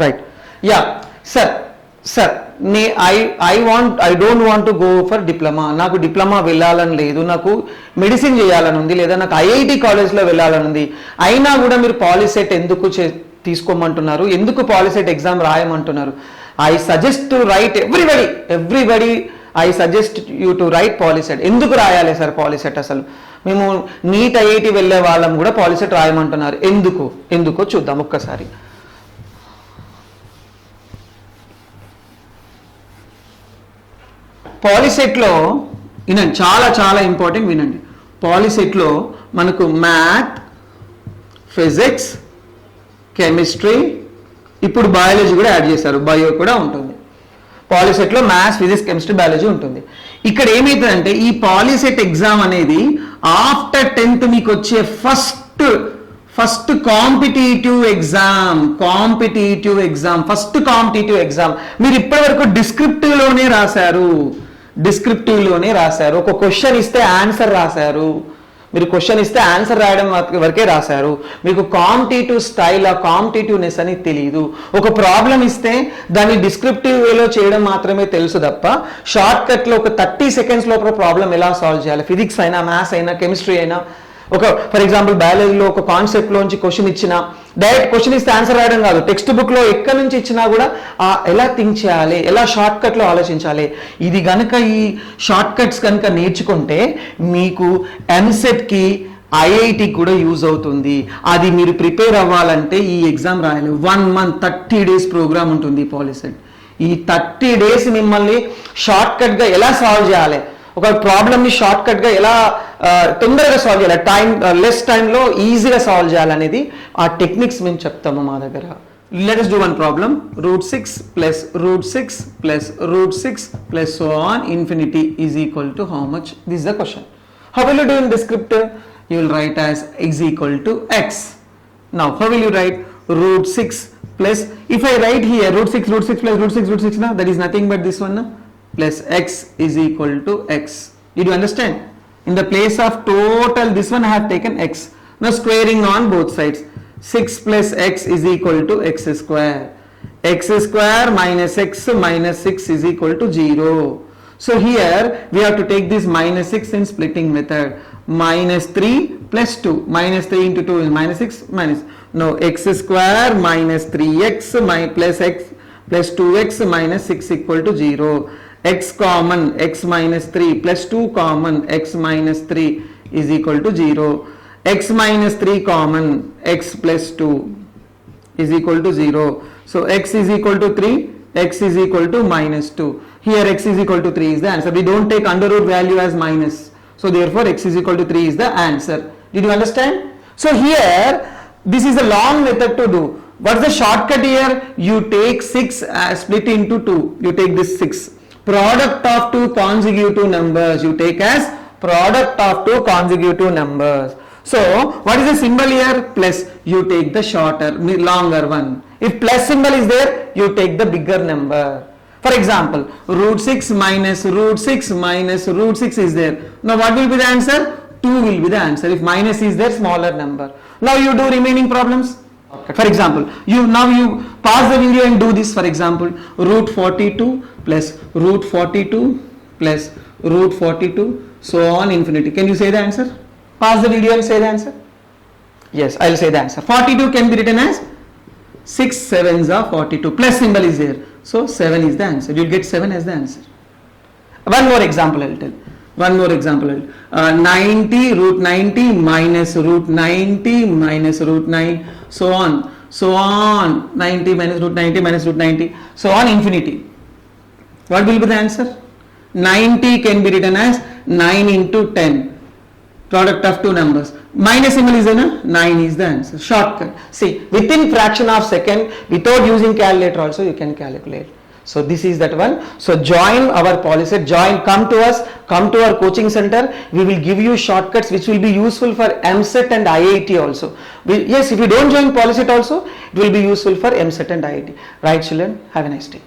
Right. Yeah, sir. I don't want to go for diploma. నాకు diploma వెళ్ళాలని లేదు, నాకు మెడిసిన్ చేయాలని ఉంది, లేదా నాకు ఐఐటి కాలేజ్లో వెళ్ళాలని ఉంది. అయినా కూడా మీరు పాలిసెట్ ఎందుకు తీసుకోమంటున్నారు, ఎందుకు పాలిసెట్ ఎగ్జామ్ రాయమంటున్నారు? I suggest to write everybody I suggest you to write POLYCET. ఎందుకు రాయాలి సార్ పాలిసెట్? అసలు మేము నీట్ ఐఐటి వెళ్ళే వాళ్ళం కూడా పాలిసెట్ రాయమంటున్నారు, ఎందుకో చూద్దాం ఒక్కసారి. పాలిసెట్లో వినండి, చాలా ఇంపార్టెంట్, వినండి. పాలిసెట్లో మనకు మ్యాథ్, ఫిజిక్స్, కెమిస్ట్రీ, ఇప్పుడు బయాలజీ కూడా యాడ్ చేశారు, బయో కూడా ఉంటుంది. పాలిసెట్లో మ్యాథ్స్, ఫిజిక్స్, కెమిస్ట్రీ, బయాలజీ ఉంటుంది. ఇక్కడ ఏమవుతుందంటే ఈ పాలిసెట్ ఎగ్జామ్ అనేది ఆఫ్టర్ 10th మీకు వచ్చే ఫస్ట్ కాంపిటేటివ్ ఎగ్జామ్. మీరు ఇప్పటి వరకు డిస్క్రిప్టివ్లోనే రాశారు. ఒక క్వశ్చన్ ఇస్తే ఆన్సర్ రాశారు. మీరు క్వశ్చన్ ఇస్తే ఆన్సర్ రాయడం వరకే రాశారు. మీకు కాంపిటేటివ్ స్టైల్, కాంపిటేటివ్నెస్ అని తెలియదు. ఒక ప్రాబ్లం ఇస్తే దాన్ని డిస్క్రిప్టివ్ వేలో చేయడం మాత్రమే తెలుసు తప్ప షార్ట్ కట్లో ఒక 30 seconds లోపల ప్రాబ్లం ఎలా సాల్వ్ చేయాలి, ఫిజిక్స్ అయినా, మ్యాథ్స్ అయినా, కెమిస్ట్రీ అయినా, ఒక ఫర్ ఎగ్జాంపుల్ బయాలజీలో ఒక కాన్సెప్ట్లోంచి క్వశ్చన్ ఇచ్చినా డైరెక్ట్ క్వశ్చన్ ఇస్తే ఆన్సర్ రాయడం కాదు, టెక్స్ట్ బుక్లో ఎక్కడి నుంచి ఇచ్చినా కూడా ఎలా థింక్ చేయాలి, ఎలా షార్ట్ కట్లో ఆలోచించాలి. ఇది కనుక ఈ షార్ట్ కట్స్ కనుక నేర్చుకుంటే మీకు ఎంసెట్కి, ఐఐటికి కూడా యూజ్ అవుతుంది. అది మీరు ప్రిపేర్ అవ్వాలంటే ఈ ఎగ్జామ్ రాయాలి. 1 month 30 days ప్రోగ్రామ్ ఉంటుంది పాలిసెట్. ఈ 30 days మిమ్మల్ని షార్ట్ కట్గా ఎలా సాల్వ్ చేయాలి, ఒక ప్రాబ్లమ్ని షార్ట్ కట్గా ఎలా తొందరగా సాల్వ్ చేయాలి, లెస్ టైంలో ఈజీగా సాల్వ్ చేయాలనేది ఆ టెక్నిక్స్ మేము చెప్తాము మా దగ్గర. Let us do one problem. √6 plus √6 plus √6 plus so on infinity is equal to how much? This is the question. How will you do in descriptor? You will write as x equal to x. Now how will you write √6 plus, if I write here √6 plus √6 now, that is nothing but this one, plus x is equal to x. Did you understand? In the place of total this one I have taken x. Now squaring on both sides. 6 plus x is equal to x square. X square minus x minus 6 is equal to 0. So here we have to take this minus 6 in splitting method. Minus 3 plus 2. Minus 3 into 2 is minus 6 minus. No, x square minus 3x plus x plus 2x minus 6 equal to 0. X common, x minus 3 plus 2 common, x minus 3 is equal to 0. X minus 3 common, x plus 2 is equal to 0. So x is equal to 3, x is equal to minus 2. Here x is equal to 3 is the answer. We don't take under root value as minus. So therefore x is equal to 3 is the answer. Did you understand? So here this is a long method to do. What's the shortcut here? You take 6 split into 2. You take this 6. Product of two consecutive numbers you take as product of two consecutive numbers. So what is the symbol here? Plus. You take the shorter, longer one. If plus symbol is there, you take the bigger number. For example, √6 minus √6 minus √6 is there. Now what will be the answer? 2 will be the answer. If minus is there, smaller number. Now you do remaining problems. For example, you pause the video and do this. For example, √42 plus √42 plus √42 so on infinity. Can you say the answer? Pause the video and say the answer. Yes, I will say the answer. 42 can be written as 6 7s are 42. Plus symbol is there. So 7 is the answer. You will get 7 as the answer. One more example I will tell. 90 √90 minus √90 minus √9 so on 90 minus √90 minus √90 so on infinity. What will be the answer? 90 can be written as 9 into 10, product of two numbers. Minus symbol is there, 9 is the answer. Shortcut. See, within fraction of second, without using calculator also you can calculate. So this is that one. So join our Polyset, come to us, come to our coaching center. We will give you shortcuts which will be useful for MSET and IIT also. Yes, if you don't join Polyset also, it will be useful for MSET and IIT. Right children, have a nice day.